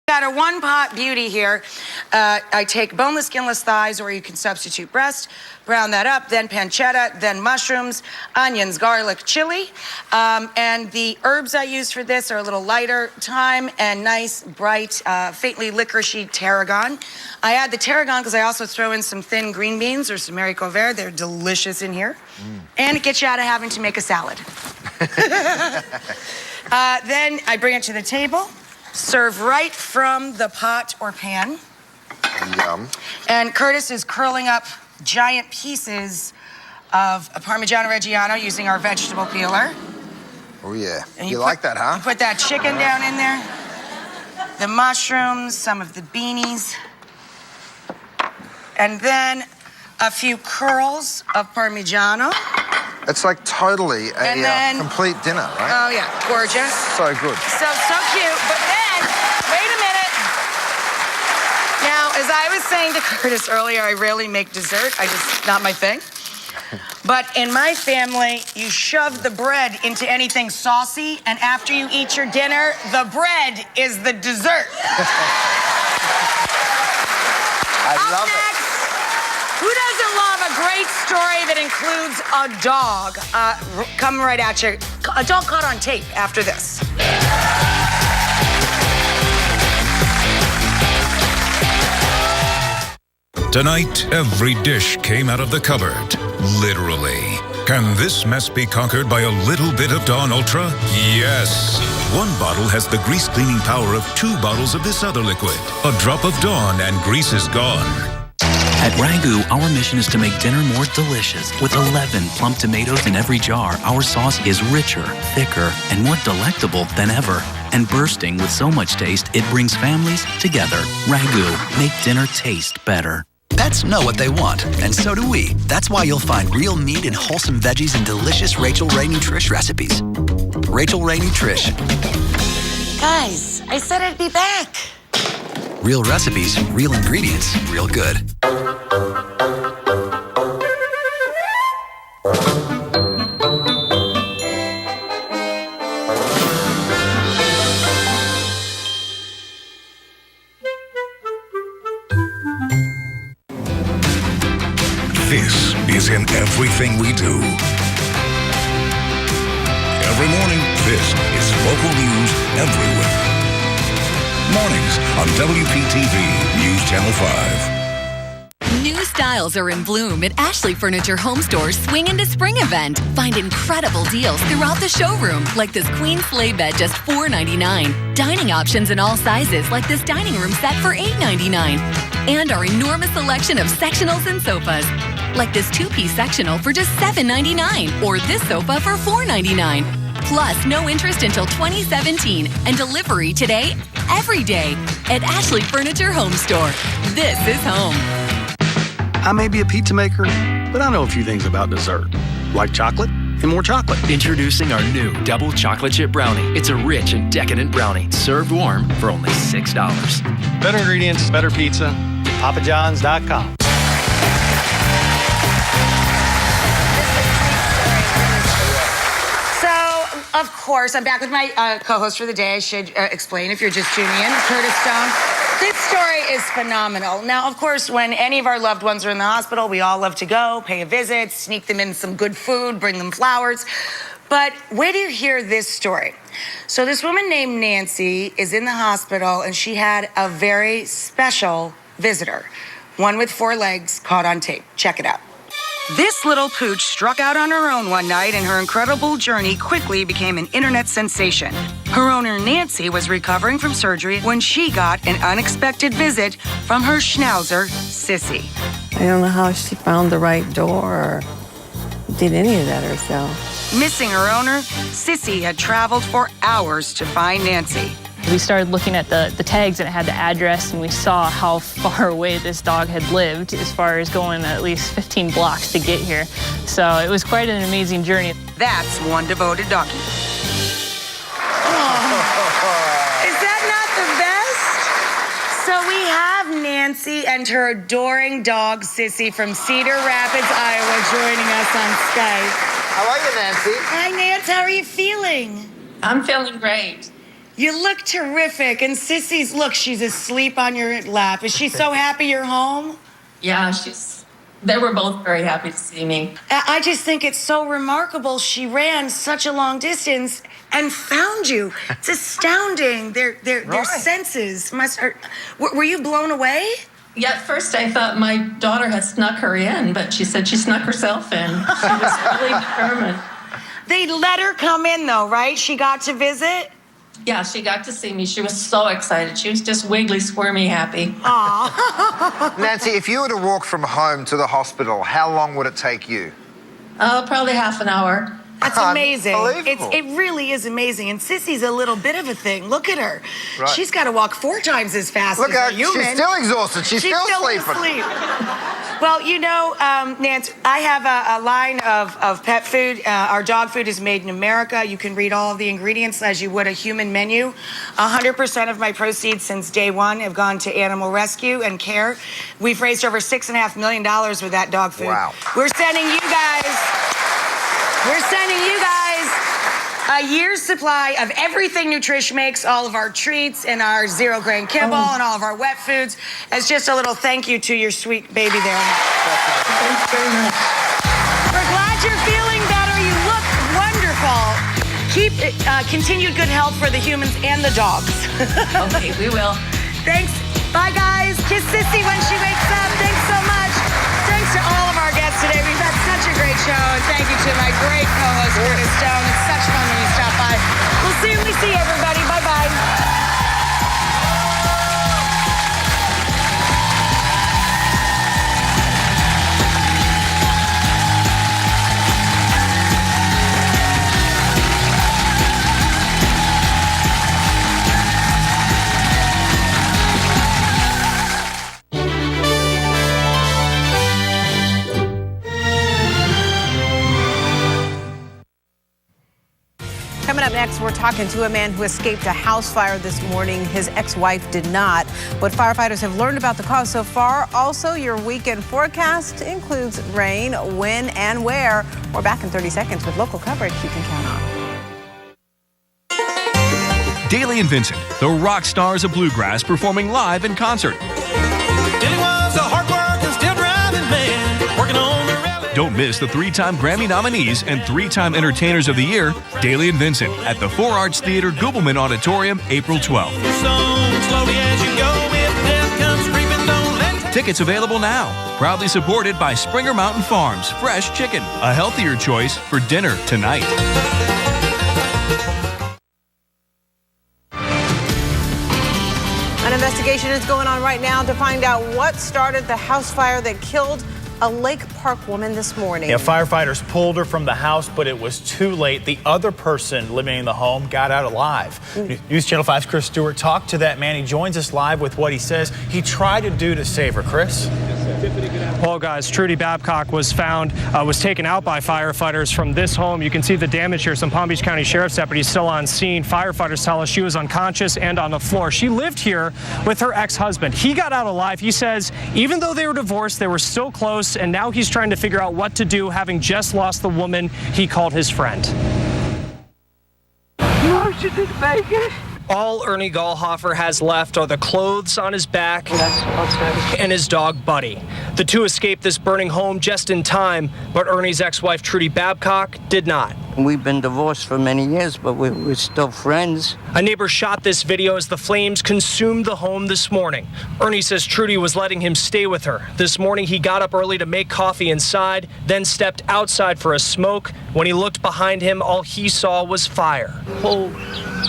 Got a one-pot beauty here. I take boneless, skinless thighs, or you can substitute breast, brown that up, then pancetta, then mushrooms, onions, garlic, chili. And the herbs I use for this are a little lighter, thyme and nice, bright, faintly licoricey tarragon. I add the tarragon because I also throw in some thin green beans or some haricot vert. They're delicious in here. And it gets you out of having to make a salad. Then I bring it to the table. Serve right from the pot or pan. Yum. And Curtis is curling up giant pieces of Parmigiano Reggiano using our vegetable peeler. Oh, yeah. And You like that, huh? You put that chicken down in there, the mushrooms, some of the beanies, and then a few curls of Parmigiano. It's like totally a complete dinner, right? Oh, yeah. Gorgeous. So good. So cute. But then, wait a minute. Now, as I was saying to Curtis earlier, I rarely make dessert. Not my thing. But in my family, you shove the bread into anything saucy, and after you eat your dinner, the bread is the dessert. I love it. Who doesn't love a great story that includes a dog? Coming right at you. A dog caught on tape after this. Tonight, every dish came out of the cupboard, literally. Can this mess be conquered by a little bit of Dawn Ultra? Yes. One bottle has the grease cleaning power of 2 bottles of this other liquid. A drop of Dawn and grease is gone. At Ragu, our mission is to make dinner more delicious. With 11 plump tomatoes in every jar, our sauce is richer, thicker, and more delectable than ever. And bursting with so much taste, it brings families together. Ragu, make dinner taste better. Pets know what they want, and so do we. That's why you'll find real meat and wholesome veggies in delicious Rachael Ray Nutrish recipes. Rachael Ray Nutrish. Guys, I said I'd be back. Real recipes, real ingredients, real good. This is in everything we do. Every morning, this is local news everywhere. Mornings on WPTV News Channel 5. New styles are in bloom at Ashley Furniture Home Store's Swing into Spring event. Find incredible deals throughout the showroom, like this queen sleigh bed, just $4.99. Dining options in all sizes, like this dining room set for $8.99. And our enormous selection of sectionals and sofas, like this 2-piece sectional for just $7.99, or this sofa for $4.99. Plus, no interest until 2017, and delivery today, every day, at Ashley Furniture Home Store. This is home. I may be a pizza maker, but I know a few things about dessert, like chocolate and more chocolate. Introducing our new double chocolate chip brownie. It's a rich and decadent brownie, served warm for only $6. Better ingredients, better pizza. PapaJohns.com. Of course, I'm back with my co-host for the day. I should explain if you're just tuning in, Curtis Stone. This story is phenomenal. Now, of course, when any of our loved ones are in the hospital, we all love to go, pay a visit, sneak them in some good food, bring them flowers. But where do you hear this story? So this woman named Nancy is in the hospital, and she had a very special visitor, one with 4 legs caught on tape. Check it out. This little pooch struck out on her own one night, and her incredible journey quickly became an internet sensation. Her owner, Nancy, was recovering from surgery when she got an unexpected visit from her schnauzer, Sissy. I don't know how she found the right door or did any of that herself. Missing her owner, Sissy had traveled for hours to find Nancy. We started looking at the tags, and it had the address, and we saw how far away this dog had lived, as far as going at least 15 blocks to get here. So it was quite an amazing journey. That's one devoted doggy. Oh, is that not the best? So we have Nancy and her adoring dog, Sissy, from Cedar Rapids, Iowa, joining us on Skype. How are you, Nancy? Hi, Nancy. How are you feeling? I'm feeling great. You look terrific. And Sissy's, look, she's asleep on your lap. Is she so happy you're home? Yeah, they were both very happy to see me. I just think it's so remarkable. She ran such a long distance and found you. It's astounding. Their senses must hurt. Were you blown away? Yeah, at first I thought my daughter had snuck her in, but she said she snuck herself in. She was really determined. They let her come in, though, right? She got to visit? Yeah, she got to see me. She was so excited. She was just wiggly, squirmy happy. Aww. Nancy, if you were to walk from home to the hospital, how long would it take you? Probably half an hour. That's amazing. Unbelievable. It really is amazing. And Sissy's a little bit of a thing. Look at her. Right. She's got to walk 4 times as fast Look as at a her. human. She's still exhausted. She's still sleeping. Asleep. Well, you know, Nancy, I have a line of pet food. Our dog food is made in America. You can read all of the ingredients as you would a human menu. 100% of my proceeds since day one have gone to animal rescue and care. We've raised over $6.5 million with that dog food. Wow. We're sending you guys a year's supply of everything Nutrish makes, all of our treats and our zero-grain kibble and all of our wet foods, as just a little thank you to your sweet baby there. Thanks very much. We're glad you're feeling better. You look wonderful. Keep continued good health for the humans and the dogs. Okay, we will. Thanks. Bye, guys. Kiss Sissy when she wakes up. Thanks so much. Thanks to all of our guests today. We've had such a great show. And thank you to my great co-host, Curtis Stone. It's such fun when you stop by. We'll soon see everybody. Bye-bye. Coming up next, we're talking to a man who escaped a house fire this morning. His ex-wife did not. What firefighters have learned about the cause so far. Also, your weekend forecast includes rain, when, and where. We're back in 30 seconds with local coverage you can count on. Daly and Vincent, the rock stars of bluegrass, performing live in concert. Daly was a hard-working, still-driving man, working on the railway. Don't miss the 3-time Grammy nominees and 3-time Entertainers of the Year, Daly and Vincent, at the Four Arts Theater, Gubelman Auditorium, April 12th. Tickets available now. Proudly supported by Springer Mountain Farms, fresh chicken, a healthier choice for dinner tonight. An investigation is going on right now to find out what started the house fire that killed a Lake Park woman this morning. Yeah, firefighters pulled her from the house, but it was too late. The other person living in the home got out alive. News Channel 5's Chris Stewart talked to that man. He joins us live with what he says he tried to do to save her. Chris? Well, guys, Trudy Babcock was found, was taken out by firefighters from this home. You can see the damage here. Some Palm Beach County Sheriff's deputies still on scene. Firefighters tell us she was unconscious and on the floor. She lived here with her ex-husband. He got out alive. He says even though they were divorced, they were still close, and now he's trying to figure out what to do, having just lost the woman he called his friend. All Ernie Gallhofer has left are the clothes on his back and his dog, Buddy. The two escaped this burning home just in time, but Ernie's ex-wife, Trudy Babcock, did not. We've been divorced for many years, but we're still friends. A neighbor shot this video as the flames consumed the home this morning. Ernie says Trudy was letting him stay with her. This morning, he got up early to make coffee inside, then stepped outside for a smoke. When he looked behind him, all he saw was fire. The whole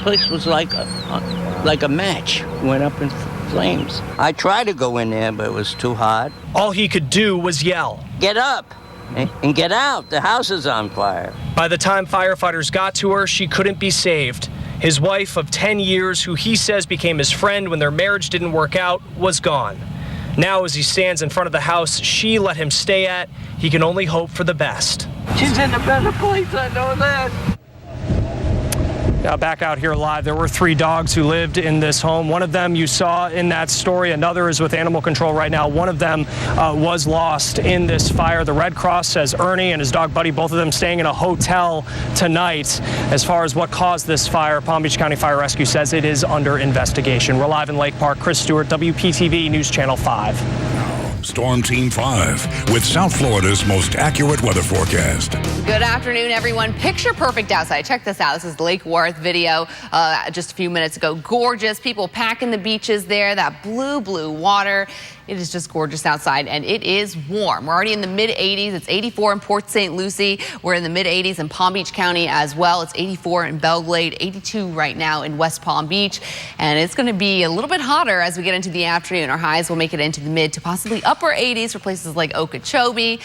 place was like a match, went up in flames. I tried to go in there, but it was too hot. All he could do was yell. Get up and get out. The house is on fire. By the time firefighters got to her, she couldn't be saved. His wife of 10 years, who he says became his friend when their marriage didn't work out, was gone. Now, as he stands in front of the house she let him stay at, he can only hope for the best. She's in a better place, I know that. Now back out here live, there were 3 dogs who lived in this home. One of them you saw in that story. Another is with animal control right now. One of them was lost in this fire. The Red Cross says Ernie and his dog Buddy, both of them staying in a hotel tonight. As far as what caused this fire, Palm Beach County Fire Rescue says it is under investigation. We're live in Lake Park. Chris Stewart, WPTV News Channel 5. Storm Team 5 with South Florida's most accurate weather forecast. Good afternoon, everyone. Picture perfect outside. Check this out. This is Lake Worth video just a few minutes ago. Gorgeous. People packing the beaches there. That blue water. It is just gorgeous outside, and it is warm. We're already in the mid-80s. It's 84 in Port St. Lucie. We're in the mid-80s in Palm Beach County as well. It's 84 in Belle Glade, 82 right now in West Palm Beach. And it's going to be a little bit hotter as we get into the afternoon. Our highs will make it into the mid to possibly upper 80s for places like Okeechobee.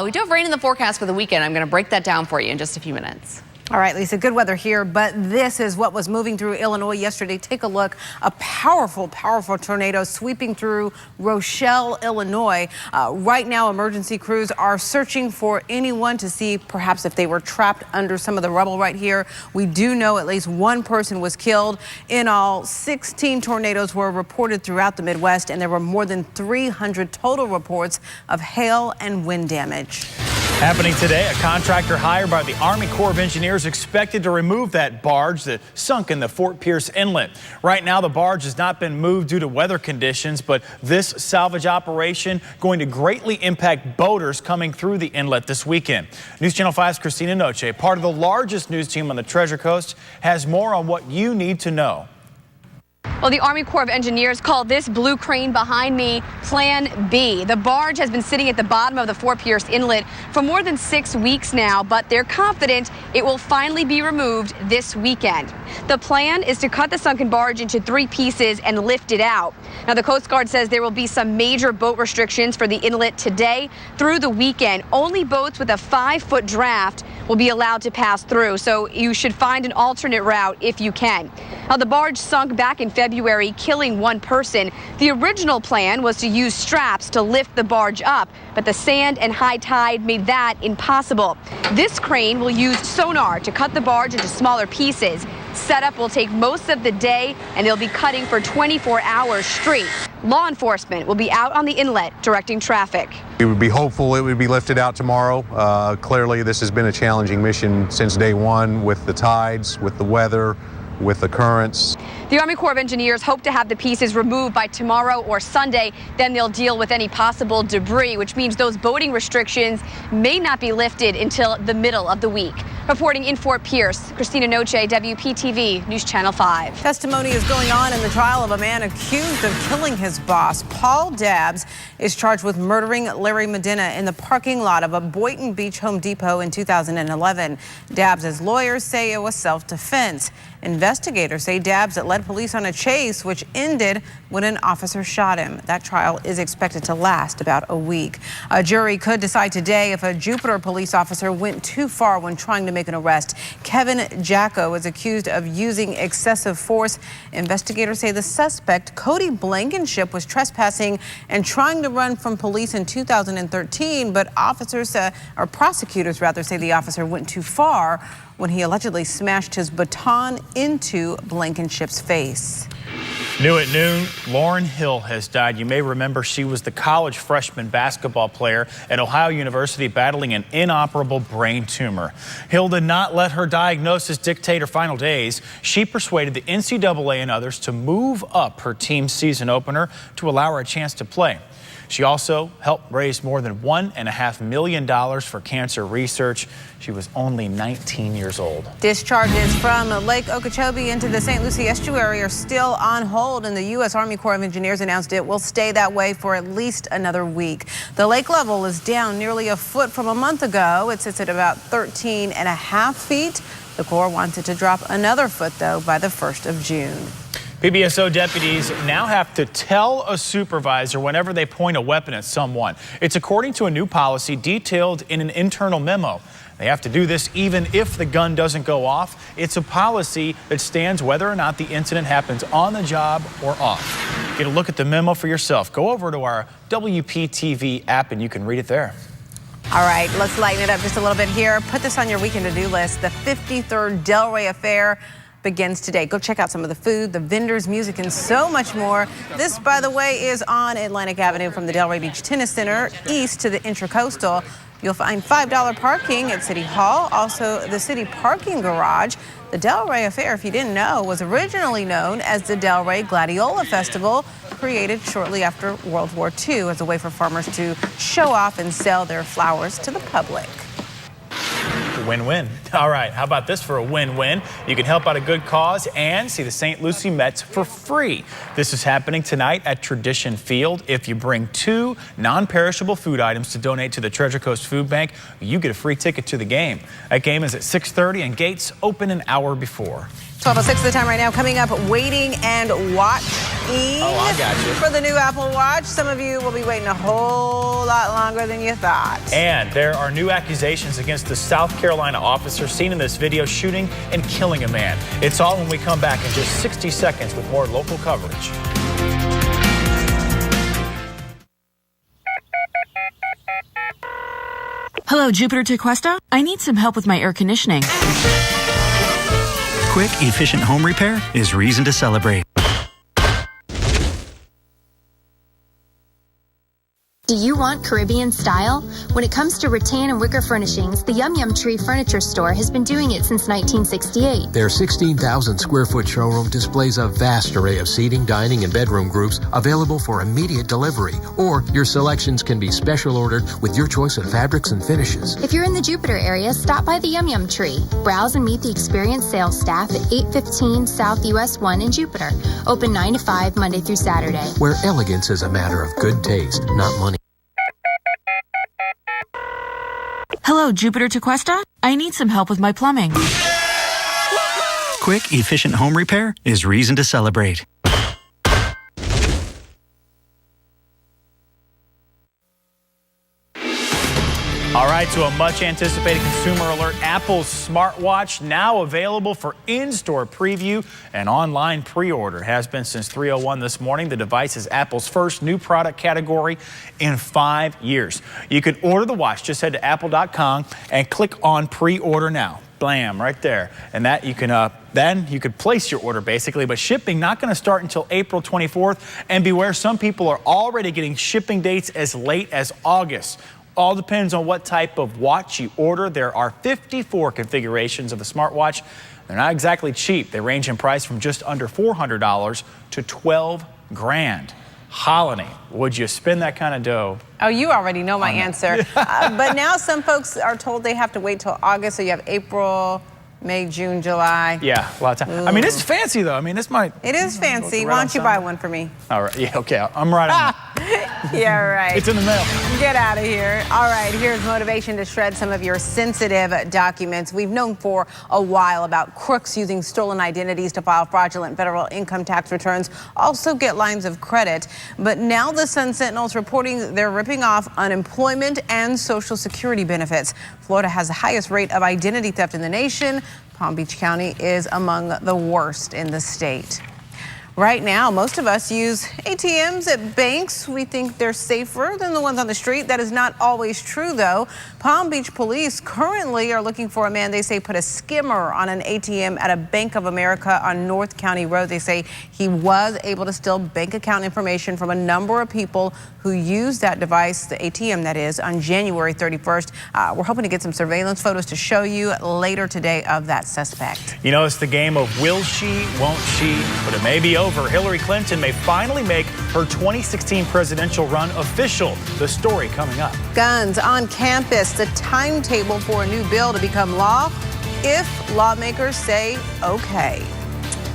We do have rain in the forecast for the weekend. I'm going to break that down for you in just a few minutes. All right, Lisa, good weather here, but this is what was moving through Illinois yesterday. Take a look. A powerful tornado sweeping through Rochelle, Illinois. Right now, emergency crews are searching for anyone to see perhaps if they were trapped under some of the rubble right here. We do know at least one person was killed. In all, 16 tornadoes were reported throughout the Midwest, and there were more than 300 total reports of hail and wind damage. Happening today, a contractor hired by the Army Corps of Engineers expected to remove that barge that sunk in the Fort Pierce Inlet. Right now, the barge has not been moved due to weather conditions, but this salvage operation going to greatly impact boaters coming through the inlet this weekend. News Channel 5's Christina Noche, part of the largest news team on the Treasure Coast, has more on what you need to know. Well, the Army Corps of Engineers call this blue crane behind me Plan B. The barge has been sitting at the bottom of the Fort Pierce Inlet for more than 6 weeks now, but they're confident it will finally be removed this weekend. The plan is to cut the sunken barge into 3 pieces and lift it out. Now, the Coast Guard says there will be some major boat restrictions for the inlet today through the weekend. Only boats with a 5-foot draft will be allowed to pass through, so you should find an alternate route if you can. Now, the barge sunk back in February, killing 1 person. The original plan was to use straps to lift the barge up, but the sand and high tide made that impossible. This crane will use sonar to cut the barge into smaller pieces. Setup will take most of the day, and they'll be cutting for 24 hours straight. Law enforcement will be out on the inlet directing traffic. We would be hopeful it would be lifted out tomorrow. Clearly, this has been a challenging mission since day one with the tides, with the weather, with the currents. The Army Corps of Engineers hope to have the pieces removed by tomorrow or Sunday. Then they'll deal with any possible debris, which means those boating restrictions may not be lifted until the middle of the week. Reporting in Fort Pierce, Christina Noche, WPTV News Channel 5. Testimony is going on in the trial of a man accused of killing his boss. Paul Dabbs is charged with murdering Larry Medina in the parking lot of a Boynton Beach Home Depot in 2011. Dabbs' lawyers say it was self-defense. Investigators say Dabbs led police on a chase which ended when an officer shot him. That trial is expected to last about a week. A jury could decide today if a Jupiter police officer went too far when trying to make an arrest. Kevin Jacko is accused of using excessive force. Investigators say the suspect, Cody Blankenship, was trespassing and trying to run from police in 2013, but prosecutors say the officer went too far when he allegedly smashed his baton into Blankenship's face. New at noon, Lauren Hill has died. You may remember she was the college freshman basketball player at Ohio University battling an inoperable brain tumor. Hill did not let her diagnosis dictate her final days. She persuaded the NCAA and others to move up her team's season opener to allow her a chance to play. She also helped raise more than $1.5 million for cancer research. She was only 19 years old. Discharges from Lake Okeechobee into the St. Lucie estuary are still on hold, and the U.S. Army Corps of Engineers announced it will stay that way for at least another week. The lake level is down nearly a foot from a month ago. It sits at about 13.5 feet. The Corps wants it to drop another foot, though, by the 1st of June. PBSO deputies now have to tell a supervisor whenever they point a weapon at someone. It's according to a new policy detailed in an internal memo. They have to do this even if the gun doesn't go off. It's a policy that stands whether or not the incident happens on the job or off. Get a look at the memo for yourself. Go over to our WPTV app and you can read it there. All right, let's lighten it up just a little bit here. Put this on your weekend to-do list. The 53rd Delray affair. begins today. Go check out some of the food, the vendors, music, and so much more. This, by the way, is on Atlantic Avenue from the Delray Beach Tennis Center east to the Intracoastal. You'll find $5 parking at City Hall, also the City Parking Garage. The Delray Affair, if you didn't know, was originally known as the Delray Gladiola Festival, created shortly after World War II as a way for farmers to show off and sell their flowers to the public. Win-win. All right, how about this for a win-win? You can help out a good cause and see the St. Lucie Mets for free. This is happening tonight at Tradition Field. If you bring 2 non-perishable food items to donate to the Treasure Coast Food Bank, you get a free ticket to the game. That game is at 6:30 and gates open an hour before. 12:06 the time right now. Coming up, waiting and watching I got you. for the new Apple Watch. Some of you will be waiting a whole lot longer than you thought. And there are new accusations against the South Carolina officer seen in this video shooting and killing a man. It's all when we come back in just 60 seconds with more local coverage. Hello, Jupiter to Cuesta. I need some help with my air conditioning. Quick, efficient home repair is reason to celebrate. Do you want Caribbean style? When it comes to rattan and wicker furnishings, the Yum Yum Tree Furniture Store has been doing it since 1968. Their 16,000 square foot showroom displays a vast array of seating, dining, and bedroom groups available for immediate delivery, or your selections can be special ordered with your choice of fabrics and finishes. If you're in the Jupiter area, stop by the Yum Yum Tree. Browse and meet the experienced sales staff at 815 South US 1 in Jupiter. Open 9 to 5 Monday through Saturday. Where elegance is a matter of good taste, not money. Hello, Jupiter to Cuesta. I need some help with my plumbing. Quick, efficient home repair is reason to celebrate. All right, so a much anticipated consumer alert. Apple's smartwatch now available for in-store preview and online pre-order. Has been since 3:01 this morning. The device is Apple's first new product category in 5 years. You can order the watch. Just head to apple.com and click on pre-order now. Blam, right there. And that you can then you could place your order basically, but shipping not going to start until April 24th. And beware, some people are already getting shipping dates as late as August. All depends on what type of watch you order. There are 54 configurations of the smartwatch. They're not exactly cheap. They range in price from just under $400 to $12 grand. Holony, would you spend that kind of dough? Oh, you already know my answer. But now some folks are told they have to wait till August, so you have April, May, June, July. Yeah, a lot of time. I mean, it's fancy though. I mean, this might. It is fancy. Why don't you buy one for me? All right. Yeah. Okay. I'm right on. Yeah, right. It's in the mail. Get out of here. All right, here's motivation to shred some of your sensitive documents. We've known for a while about crooks using stolen identities to file fraudulent federal income tax returns, also get lines of credit. But now the Sun Sentinel is reporting they're ripping off unemployment and Social Security benefits. Florida has the highest rate of identity theft in the nation. Palm Beach County is among the worst in the state. Right now, most of us use ATMs at banks. We think they're safer than the ones on the street. That is not always true, though. Palm Beach police currently are looking for a man they say put a skimmer on an ATM at a Bank of America on North County Road. They say he was able to steal bank account information from a number of people who used that device, the ATM that is, on January 31st. We're hoping to get some surveillance photos to show you later today of that suspect. You know, it's the game of will she, won't she, but it may be over. Hillary Clinton may finally make her 2016 presidential run official. The story coming up. Guns on campus, the timetable for a new bill to become law if lawmakers say okay.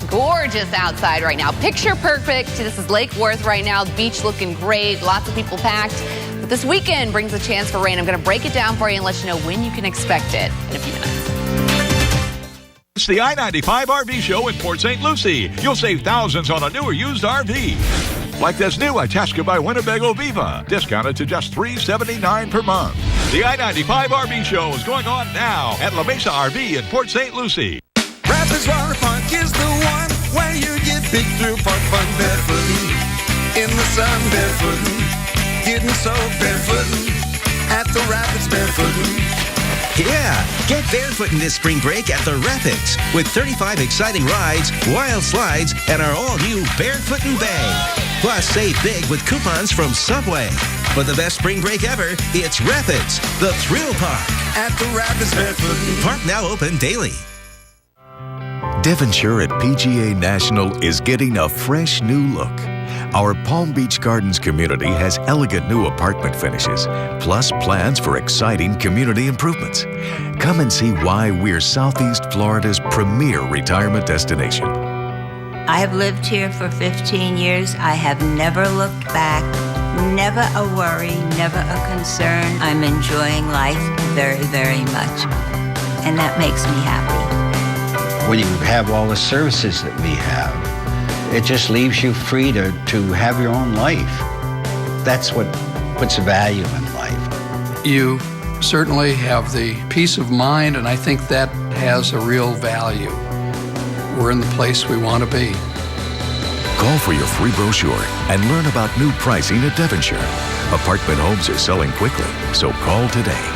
Gorgeous outside right now. Picture perfect. This is Lake Worth right now. The beach looking great. Lots of people packed. But this weekend brings a chance for rain. I'm going to break it down for you and let you know when you can expect it in a few minutes. It's the I-95 RV show in Port St. Lucie. You'll save thousands on a new or used RV. Like this new Itasca by Winnebago Viva, discounted to just $379 per month. The I-95 RV show is going on now at La Mesa RV in Port St. Lucie. Rapids Water Park is the one where you get big through park fun barefooting. In the sun barefooting. Getting so barefooting. At the Rapids barefooting. Yeah, get barefooting this spring break at the Rapids with 35 exciting rides, wild slides, and our all-new Barefootin' Bay. Plus, save big with coupons from Subway. For the best spring break ever, it's Rapids, the thrill park. At the Rapids Barefootin'. Park now open daily. Devonshire at PGA National is getting a fresh new look. Our Palm Beach Gardens community has elegant new apartment finishes, plus plans for exciting community improvements. Come and see why we're Southeast Florida's premier retirement destination. I have lived here for 15 years. I have never looked back, never a worry, never a concern. I'm enjoying life very, very much, and that makes me happy. When you have all the services that we have, it just leaves you free to have your own life. That's what puts value in life. You certainly have the peace of mind, and I think that has a real value. We're in the place we want to be. Call for your free brochure and learn about new pricing at Devonshire. Apartment homes are selling quickly, so call today.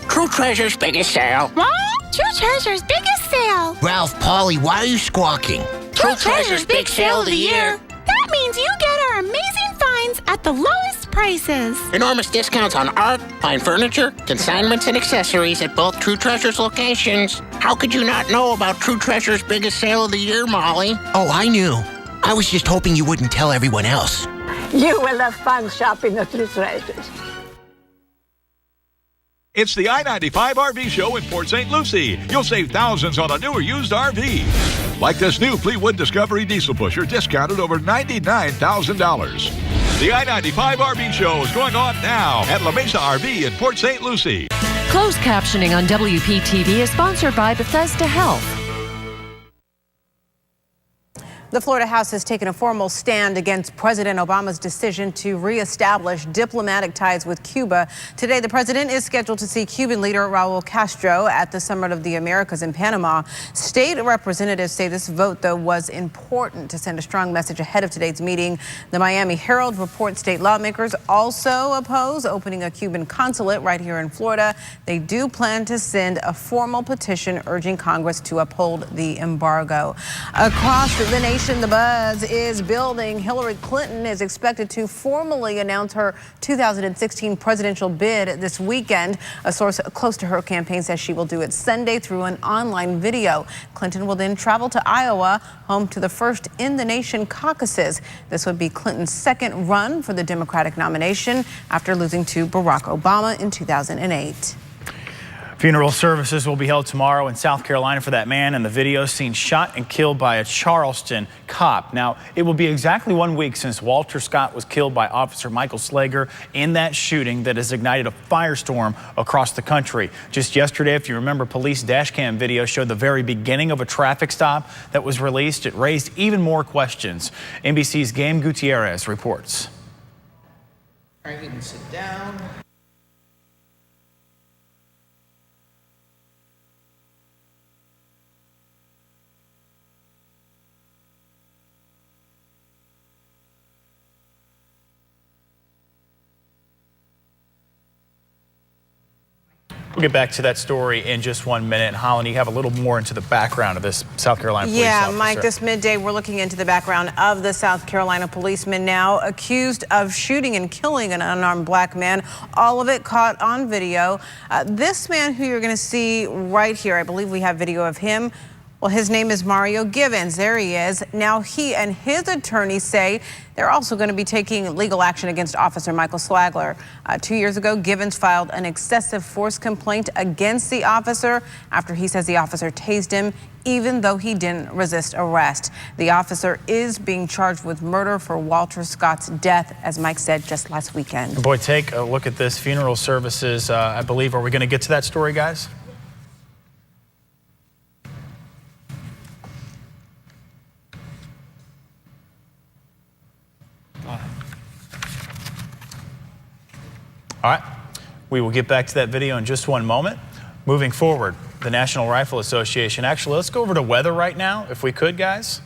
True Treasure's biggest sale. What? True Treasure's biggest sale. Ralph, Polly, why are you squawking? True Treasure's big sale of the year. That means you get our amazing finds at the lowest prices. Enormous discounts on art, fine furniture, consignments, and accessories at both True Treasure's locations. How could you not know about True Treasure's biggest sale of the year, Molly? Oh, I knew. I was just hoping you wouldn't tell everyone else. You will have fun shopping at True Treasures. It's the I-95 RV show in Port St. Lucie. You'll save thousands on a new or used RV. Like this new Fleetwood Discovery diesel pusher, discounted over $99,000. The I-95 RV show is going on now at La Mesa RV in Port St. Lucie. Closed captioning on WPTV is sponsored by Bethesda Health. The Florida House has taken a formal stand against President Obama's decision to reestablish diplomatic ties with Cuba. Today, the president is scheduled to see Cuban leader Raul Castro at the Summit of the Americas in Panama. State representatives say this vote, though, was important to send a strong message ahead of today's meeting. The Miami Herald reports state lawmakers also oppose opening a Cuban consulate right here in Florida. They do plan to send a formal petition urging Congress to uphold the embargo. Across the nation, the buzz is building. Hillary Clinton is expected to formally announce her 2016 presidential bid this weekend. A source close to her campaign says she will do it Sunday through an online video. Clinton will then travel to Iowa, home to the first in the nation caucuses. This would be Clinton's second run for the Democratic nomination after losing to Barack Obama in 2008. Funeral services will be held tomorrow in South Carolina for that man in the video seen shot and killed by a Charleston cop. Now, it will be exactly 1 week since Walter Scott was killed by Officer Michael Slager in that shooting that has ignited a firestorm across the country. Just yesterday, if you remember, police dash cam video showed the very beginning of a traffic stop that was released. It raised even more questions. NBC's Game Gutierrez reports. All right, you can sit down. We'll get back to that story in just 1 minute. Holland, you have a little more into the background of this South Carolina police officer. Mike, this midday we're looking into the background of the South Carolina policeman now accused of shooting and killing an unarmed black man. All of it caught on video. This man who you're going to see right here, I believe we have video of him. Well, his name is Mario Givens. There he is. Now he and his attorney say they're also going to be taking legal action against Officer Michael Slager. 2 years ago, Givens filed an excessive force complaint against the officer after he says the officer tased him even though he didn't resist arrest. The officer is being charged with murder for Walter Scott's death, as Mike said just last weekend. Boy, take a look at this. Funeral services, I believe. Are we going to get to that story, guys? All right, we will get back to that video in just 1 moment. Moving forward, the National Rifle Association. Actually, let's go over to weather right now, if we could, guys.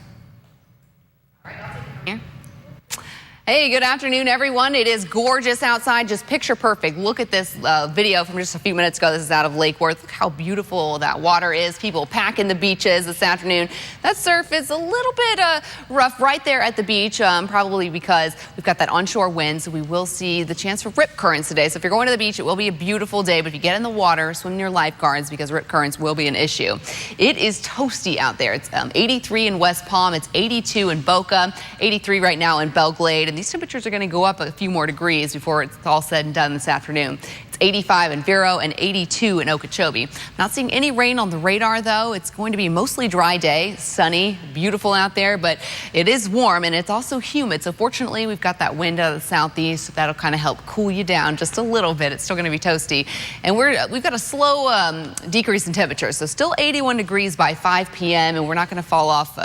Hey, good afternoon, everyone. It is gorgeous outside, just picture perfect. Look at this video from just a few minutes ago. This is out of Lake Worth. Look how beautiful that water is. People packing the beaches this afternoon. That surf is a little bit rough right there at the beach, probably because we've got that onshore wind, so we will see the chance for rip currents today. So if you're going to the beach, it will be a beautiful day, but if you get in the water, swim near lifeguards because rip currents will be an issue. It is toasty out there. It's 83 in West Palm. It's 82 in Boca, 83 right now in Belle Glade. And these temperatures are going to go up a few more degrees before it's all said and done this afternoon. It's 85 in Vero and 82 in Okeechobee. Not seeing any rain on the radar, though. It's going to be a mostly dry day, sunny, beautiful out there, but it is warm and it's also humid. So fortunately, we've got that wind out of the southeast. So that'll kind of help cool you down just a little bit. It's still going to be toasty. And we've got a slow decrease in temperature. So still 81 degrees by 5 p.m. and we're not going to fall off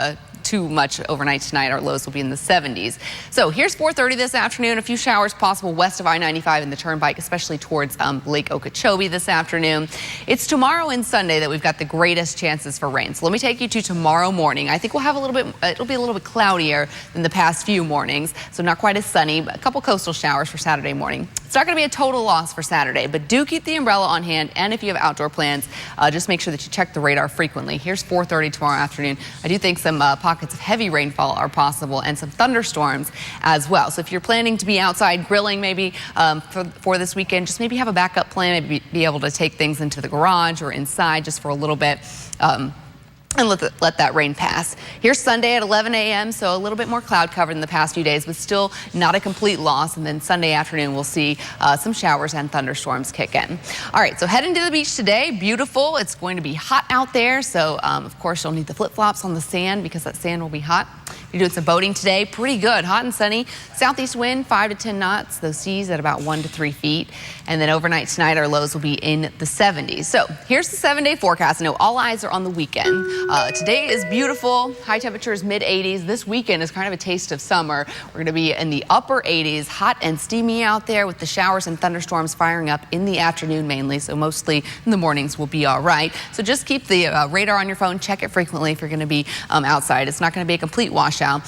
too much overnight tonight. Our lows will be in the 70s. So here's 4:30 this afternoon. A few showers possible west of I-95 in the Turnpike, especially towards Lake Okeechobee this afternoon. It's tomorrow and Sunday that we've got the greatest chances for rain. So let me take you to tomorrow morning. I think we'll have it'll be a little bit cloudier than the past few mornings. So not quite as sunny, but a couple coastal showers for Saturday morning. It's not going to be a total loss for Saturday, but do keep the umbrella on hand. And if you have outdoor plans, just make sure that you check the radar frequently. Here's 4:30 tomorrow afternoon. I do think some pockets of heavy rainfall are possible and some thunderstorms as well. So if you're planning to be outside grilling maybe for this weekend, just maybe have a backup plan, maybe be able to take things into the garage or inside just for a little bit. And let that rain pass. Here's Sunday at 11 a.m., so a little bit more cloud cover than the past few days, but still not a complete loss. And then Sunday afternoon, we'll see some showers and thunderstorms kick in. All right, so heading to the beach today, beautiful. It's going to be hot out there, so of course you'll need the flip-flops on the sand because that sand will be hot. You're doing some boating today, pretty good, hot and sunny. Southeast wind, 5 to 10 knots. Those seas at about 1 to 3 feet. And then overnight tonight, our lows will be in the 70s. So here's the 7-day forecast. I know all eyes are on the weekend. Today is beautiful. High temperatures, mid-80s. This weekend is kind of a taste of summer. We're going to be in the upper 80s, hot and steamy out there with the showers and thunderstorms firing up in the afternoon mainly. So mostly in the mornings will be all right. So just keep the radar on your phone. Check it frequently if you're going to be outside. It's not going to be a complete washout,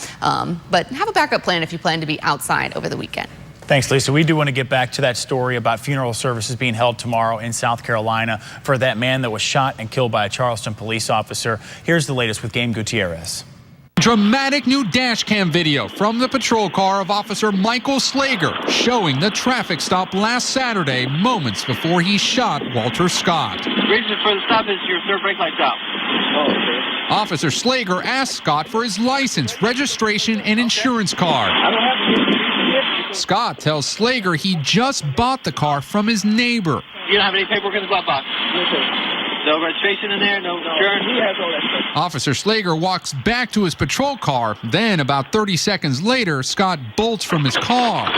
but have a backup plan if you plan to be outside over the weekend. Thanks, Lisa. We do want to get back to that story about funeral services being held tomorrow in South Carolina for that man that was shot and killed by a Charleston police officer. Here's the latest with Game Gutierrez. Dramatic new dash cam video from the patrol car of Officer Michael Slager showing the traffic stop last Saturday, moments before he shot Walter Scott. The reason for the stop is your third brake light's out. Oh, okay. Officer Slager asked Scott for his license, registration, and insurance card. I don't have Scott tells Slager he just bought the car from his neighbor. You don't have any paperwork in the glove box? No, sir. No registration in there? No insurance? He has all that stuff. Officer Slager walks back to his patrol car. Then, about 30 seconds later, Scott bolts from his car.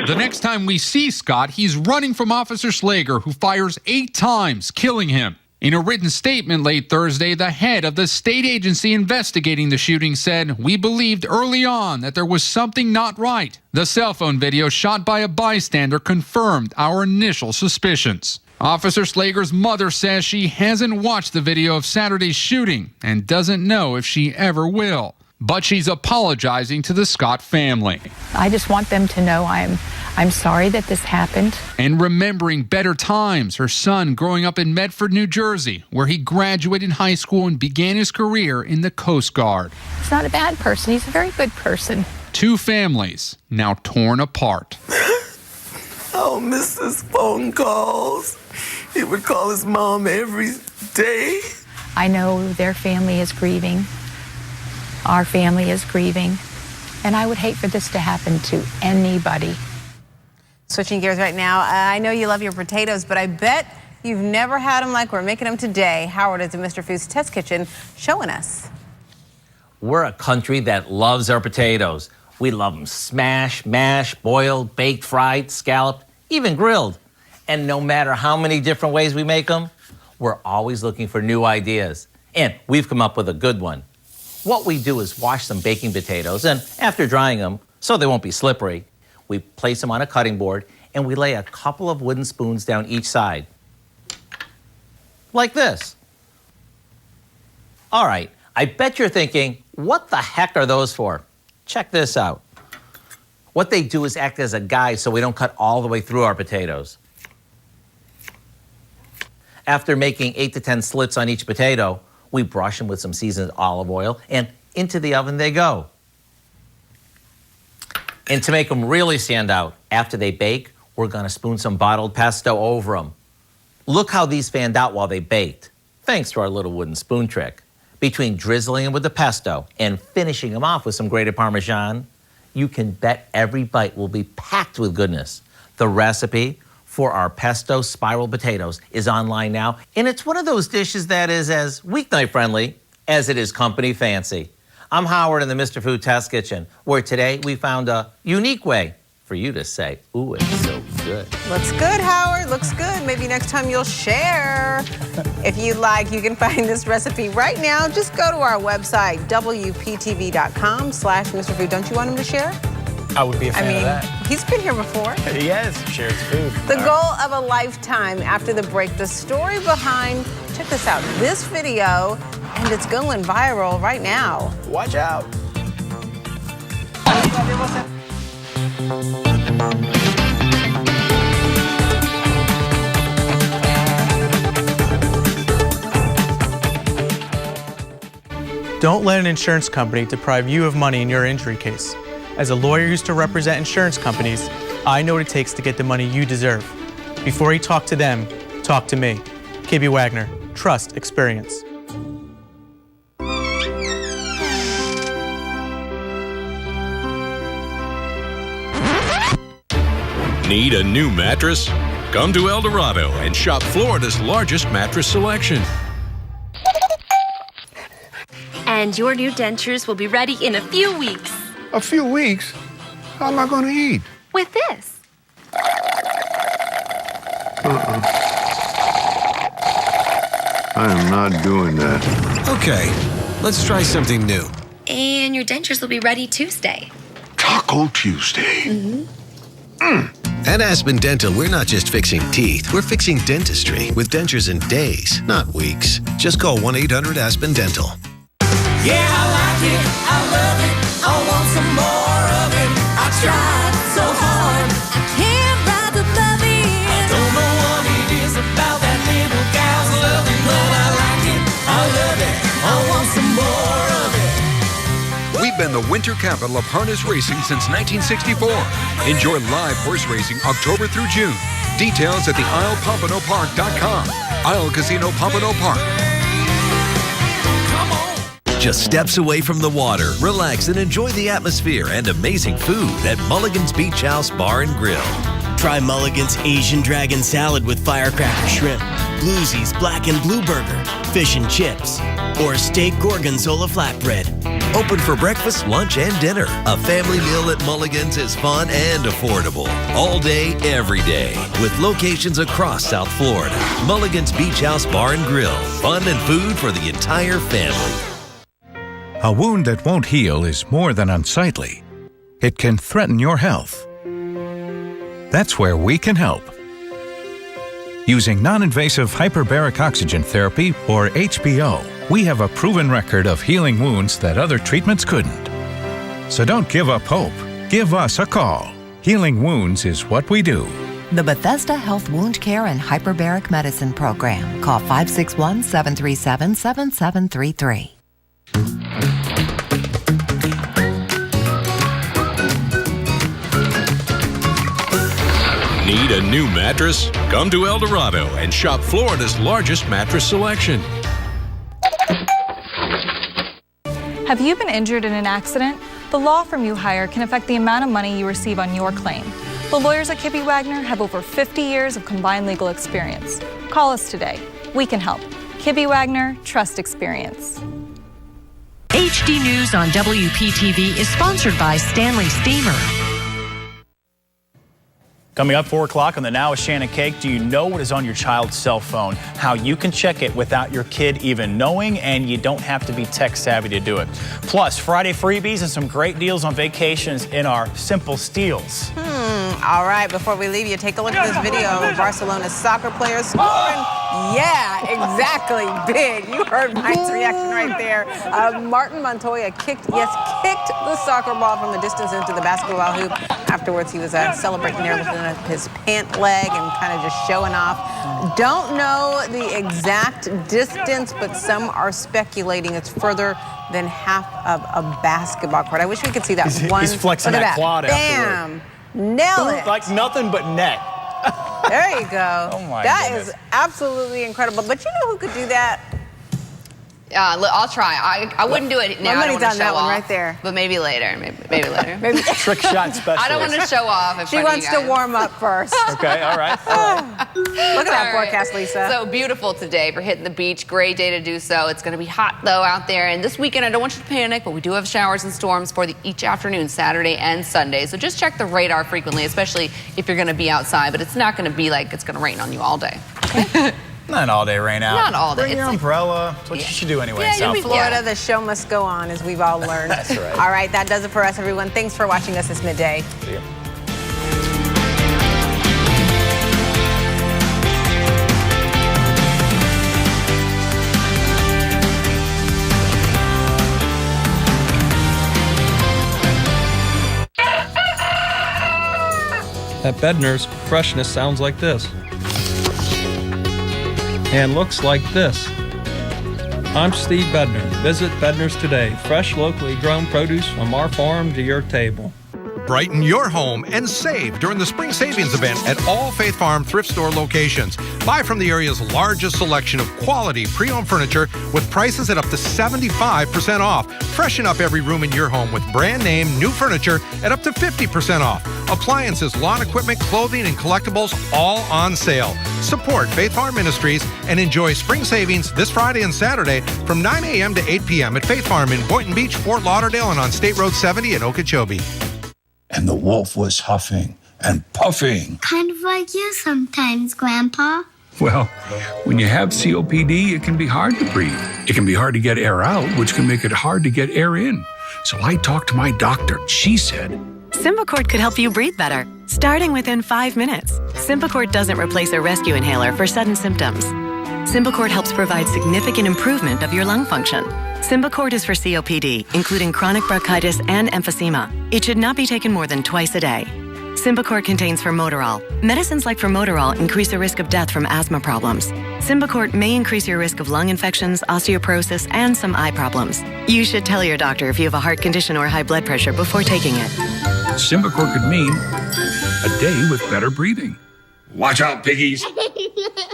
The next time we see Scott, he's running from Officer Slager, who fires 8 times, killing him. In a written statement late Thursday, the head of the state agency investigating the shooting said, "We believed early on that there was something not right." The cell phone video shot by a bystander confirmed our initial suspicions. Officer Slager's mother says she hasn't watched the video of Saturday's shooting and doesn't know if she ever will. But she's apologizing to the Scott family. I just want them to know I'm sorry that this happened. And remembering better times, her son growing up in Medford, New Jersey, where he graduated high school and began his career in the Coast Guard. He's not a bad person. He's a very good person. 2 families now torn apart. I'll miss his phone calls. He would call his mom every day. I know their family is grieving. Our family is grieving. And I would hate for this to happen to anybody. Switching gears right now, I know you love your potatoes, but I bet you've never had them like we're making them today. Howard is at Mr. Food's Test Kitchen showing us. We're a country that loves our potatoes. We love them smashed, mashed, boiled, baked, fried, scalloped, even grilled. And no matter how many different ways we make them, we're always looking for new ideas. And we've come up with a good one. What we do is wash some baking potatoes, and after drying them, so they won't be slippery, we place them on a cutting board, and we lay a couple of wooden spoons down each side. Like this. All right, I bet you're thinking, what the heck are those for? Check this out. What they do is act as a guide so we don't cut all the way through our potatoes. After making 8 to 10 slits on each potato, we brush them with some seasoned olive oil, and into the oven they go. And to make them really stand out, after they bake, we're gonna spoon some bottled pesto over them. Look how these fanned out while they baked, thanks to our little wooden spoon trick. Between drizzling them with the pesto and finishing them off with some grated Parmesan, you can bet every bite will be packed with goodness. The recipe for our pesto spiral potatoes is online now, and it's one of those dishes that is as weeknight friendly as it is company fancy. I'm Howard in the Mr. Food Test Kitchen, where today we found a unique way for you to say, ooh, it's so good. Looks good, Howard. Looks good. Maybe next time you'll share. If you'd like, you can find this recipe right now. Just go to our website, WPTV.com/Mr. Food. Don't you want him to share? I would be a fan of that. He's been here before. He has. Shares food. The goal of a lifetime. After the break, the story behind, check this out, this video, and it's going viral right now. Watch out. Don't let an insurance company deprive you of money in your injury case. As a lawyer used to represent insurance companies, I know what it takes to get the money you deserve. Before you talk to them, talk to me. KB Wagner, trust experience. Need a new mattress? Come to El Dorado and shop Florida's largest mattress selection. And your new dentures will be ready in a few weeks. A few weeks? How am I going to eat? With this. I am not doing that. Okay, let's try something new. And your dentures will be ready Tuesday. Taco Tuesday. Mm-hmm. At Aspen Dental, we're not just fixing teeth, we're fixing dentistry with dentures in days, not weeks. Just call 1-800-ASPEN Dental. Yeah, I like it. I love it. I want some more of it. I tried so hard. I can't ride above it. I don't know what it is about that little gal's loving, but I like it. I love it. I want some more of it. We've been the winter capital of harness racing since 1964. Enjoy live horse racing October through June. Details at the IslePompanoPark.com. Isle Casino Pompano Park. Just steps away from the water, relax and enjoy the atmosphere and amazing food at Mulligan's Beach House Bar and Grill. Try Mulligan's Asian Dragon Salad with firecracker shrimp, Bluesy's Black and Blue Burger, fish and chips, or steak gorgonzola flatbread. Open for breakfast, lunch, and dinner. A family meal at Mulligan's is fun and affordable. All day, every day. With locations across South Florida. Mulligan's Beach House Bar and Grill. Fun and food for the entire family. A wound that won't heal is more than unsightly. It can threaten your health. That's where we can help. Using non-invasive hyperbaric oxygen therapy, or HBO, we have a proven record of healing wounds that other treatments couldn't. So don't give up hope. Give us a call. Healing wounds is what we do. The Bethesda Health Wound Care and Hyperbaric Medicine Program. Call 561-737-7733. Need a new mattress? Come to El Dorado and shop Florida's largest mattress selection. Have you been injured in an accident? The law firm you hire can affect the amount of money you receive on your claim. The lawyers at Kibbe Wagner have over 50 years of combined legal experience. Call us today. We can help. Kibbe Wagner, trust experience. HD News on WPTV is sponsored by Stanley Steamer. Coming up 4 o'clock on the Now with Shannon Cake, do you know what is on your child's cell phone? How you can check it without your kid even knowing, and you don't have to be tech savvy to do it. Plus, Friday freebies and some great deals on vacations in our Simple Steals. All right, before we leave you, take a look at this video of Barcelona's soccer players scoring Yeah, exactly. Big. You heard Mike's reaction right there. Martin Montoya kicked the soccer ball from the distance into the basketball hoop. Afterwards, he was celebrating there, lifting up his pant leg and kind of just showing off. Don't know the exact distance, but some are speculating it's further than half of a basketball court. I wish we could see that. He's flexing Look at that quad Bam. afterward. Nailed it. Like nothing but net. There you go. Oh my That goodness. is absolutely incredible. But you know who could do that? I'll try. I wouldn't do it now. I don't want to show that one off. right there. But maybe later. Maybe later. Maybe. Trick shot specialist. I don't want to show off. In She front of wants you to guys. warm up first. Okay, all right. Look at that forecast, Lisa. So beautiful today for hitting the beach. Great day to do so. It's going to be hot, though, out there. And this weekend, I don't want you to panic, but we do have showers and storms for each afternoon, Saturday and Sunday. So just check the radar frequently, especially if you're going to be outside. But it's not going to be like it's going to rain on you all day. Okay? Not all day rain out. Not all day. Bring your umbrella. That's what you should do anyway. Yeah, South you'll be Florida. The show must go on, as we've all learned. That's right. All right, that does it for us, everyone. Thanks for watching us this midday. See ya. At Bednar's, freshness sounds like this. And looks like this. I'm Steve Bednar. Visit Bednar's today. Fresh, locally grown produce from our farm to your table. Brighten your home and save during the Spring Savings Event at all Faith Farm thrift store locations. Buy from the area's largest selection of quality pre-owned furniture with prices at up to 75% off. Freshen up every room in your home with brand name new furniture at up to 50% off. Appliances, lawn equipment, clothing, and collectibles all on sale. Support Faith Farm Ministries and enjoy spring savings this Friday and Saturday from 9 a.m. to 8 p.m. at Faith Farm in Boynton Beach, Fort Lauderdale, and on State Road 70 in Okeechobee. And the wolf was huffing and puffing. Kind of like you sometimes, Grandpa. Well, when you have COPD, it can be hard to breathe. It can be hard to get air out, which can make it hard to get air in. So I talked to my doctor. She said, Symbicort could help you breathe better, starting within 5 minutes. Symbicort doesn't replace a rescue inhaler for sudden symptoms. Symbicort helps provide significant improvement of your lung function. Symbicort is for COPD, including chronic bronchitis and emphysema. It should not be taken more than twice a day. Symbicort contains formoterol. Medicines like formoterol increase the risk of death from asthma problems. Symbicort may increase your risk of lung infections, osteoporosis, and some eye problems. You should tell your doctor if you have a heart condition or high blood pressure before taking it. Symbicort could mean a day with better breathing. Watch out, piggies.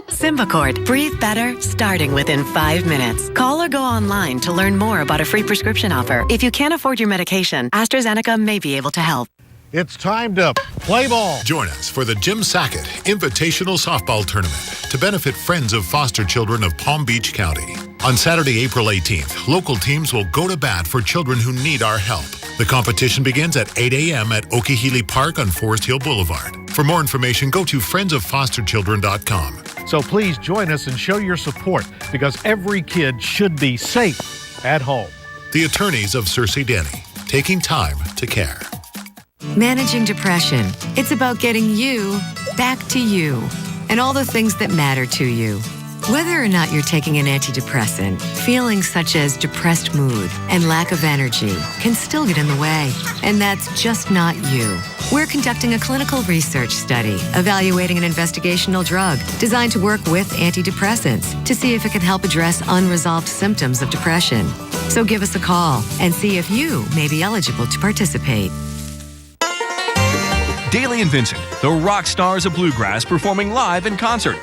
Symbicort. Breathe better, starting within 5 minutes. Call or go online to learn more about a free prescription offer. If you can't afford your medication, AstraZeneca may be able to help. It's time to play ball. Join us for the Jim Sackett Invitational Softball Tournament to benefit friends of foster children of Palm Beach County. On Saturday, April 18th, local teams will go to bat for children who need our help. The competition begins at 8 a.m. at Okeechobee Park on Forest Hill Boulevard. For more information, go to friendsoffosterchildren.com. So please join us and show your support because every kid should be safe at home. The attorneys of Cersei Denny, taking time to care. Managing depression. It's about getting you back to you and all the things that matter to you. Whether or not you're taking an antidepressant, feelings such as depressed mood and lack of energy can still get in the way. And that's just not you. We're conducting a clinical research study evaluating an investigational drug designed to work with antidepressants to see if it can help address unresolved symptoms of depression. So give us a call and see if you may be eligible to participate. Daly and Vincent, the rock stars of bluegrass, performing live in concert.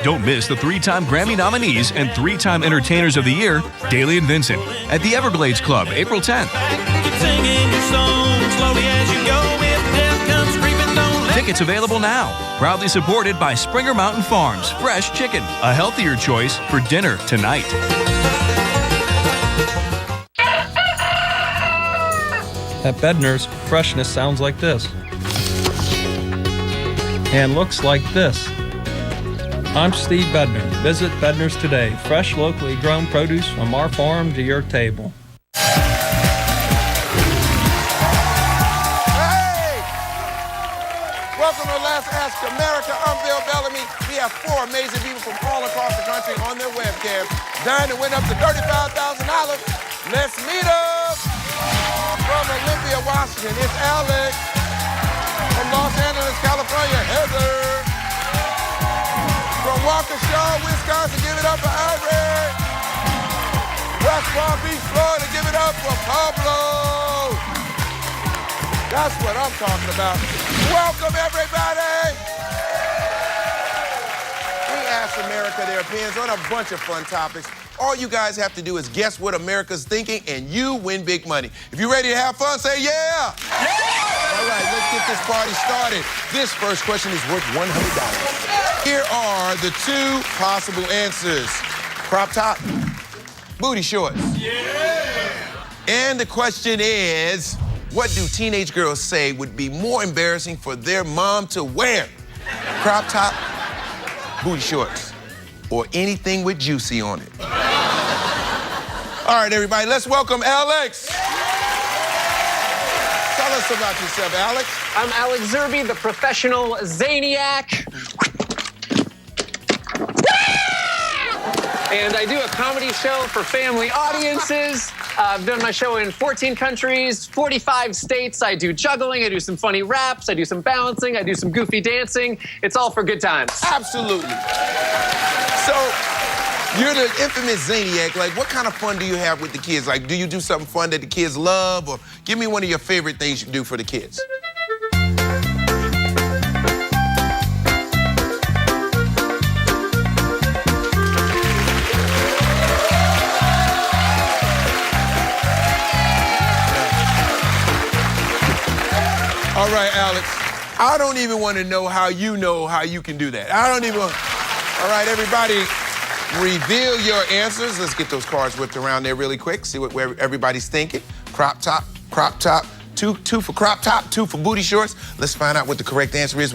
Don't miss the 3-time Grammy nominees and 3-time Entertainers of the Year, Daly and Vincent, at the Everglades Club, April 10th. Tickets available now. Proudly supported by Springer Mountain Farms, fresh chicken, a healthier choice for dinner tonight. At Bednar's, freshness sounds like this. And looks like this. I'm Steve Bednar. Visit Bednar's today. Fresh, locally grown produce from our farm to your table. Welcome to Just Ask America. I'm Bill Bellamy. We have 4 amazing people from all across the country on their webcam. Dying to win up to $35,000. Let's meet them. From Olympia, Washington, it's Alex. From Los Angeles, California, Heather. From Waukesha, Wisconsin, give it up for Eric. West Palm Beach, Florida, give it up for Pablo. That's what I'm talking about. Welcome, everybody. We asked America their opinions on a bunch of fun topics. All you guys have to do is guess what America's thinking, and you win big money. If you're ready to have fun, say yeah. Yeah! All right, let's get this party started. This first question is worth $100. Here are the 2 possible answers. Crop top, booty shorts. Yeah! And the question is, what do teenage girls say would be more embarrassing for their mom to wear? Crop top, booty shorts, or anything with juicy on it. All right, everybody, let's welcome Alex. Tell us about yourself, Alex. I'm Alex Zerbe, the professional Zaniac. And I do a comedy show for family audiences. I've done my show in 14 countries, 45 states. I do juggling, I do some funny raps, I do some balancing, I do some goofy dancing. It's all for good times. Absolutely. So, you're the infamous Zaniac. Like, what kind of fun do you have with the kids? Like, do you do something fun that the kids love? Or give me one of your favorite things you do for the kids. All right, Alex, I don't even want to know how you can do that. I don't even want... All right, everybody, reveal your answers. Let's get those cards whipped around there really quick, see what everybody's thinking. Crop top, two for crop top, 2 for booty shorts. Let's find out what the correct answer is.